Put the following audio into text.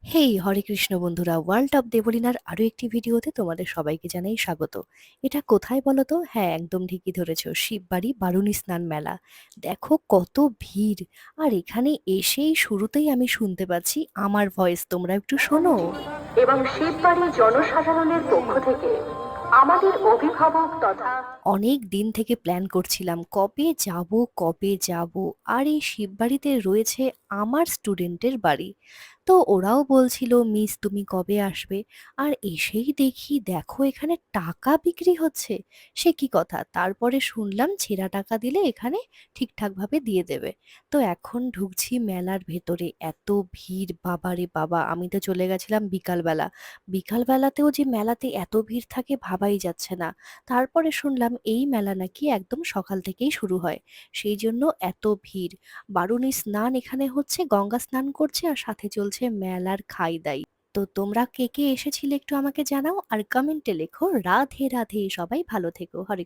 হেই হরে কৃষ্ণ বন্ধুরা, world of দেবলীনার আরো একটি ভিডিওতে তোমাদের সবাইকে জানাই স্বাগত। এটা কোথায় বলো তো? হ্যাঁ, একদম ঠিকই ধরেছো, শিববাড়ি বারুণী স্নান মেলা। দেখো কত ভিড়। আর এখানে এসেই শুরুতেই আমি শুনতে পাচ্ছি আমার ভয়েস, তোমরা একটু শোনো। এবং শিববাড়ি জনসাধারণের পক্ষ থেকে আমাদের অভিভাবক তথা অনেক দিন থেকে প্ল্যান করছিলাম কবে যাব কবে যাব। আর এই শিববাড়িতে রয়েছে আমার স্টুডেন্টের বাড়ি। তো ওরাও বলছিল, মিস তুমি কবে আসবে? আর এসেই দেখি, দেখো এখানে টাকা বিক্রি হচ্ছে। সে কি কথা! তারপরে শুনলাম ছেঁড়া টাকা দিলে এখানে ঠিকঠাক ভাবে দিয়ে দেবে। তো এখন ঢুকছি মেলার ভেতরে, এত ভিড় বাবারে বাবা! আমি তো চলে গেছিলাম বিকালবেলা। বিকালবেলাতেও যে মেলাতে এত ভিড় থাকে ভাবাই যাচ্ছে না। তারপরে শুনলাম এই মেলা নাকি একদম সকাল থেকেই শুরু হয়, সেই জন্য এত ভিড়। বারুণী স্নান এখানে হচ্ছে, গঙ্গা স্নান করছে আর সাথে চলছে মেলার খাই দাই। তো তোমরা কে কে এসেছিলে একটু আমাকে জানাও, আর কমেন্টে লেখো রাধে রাধে। সবাই ভালো থেকো। হরে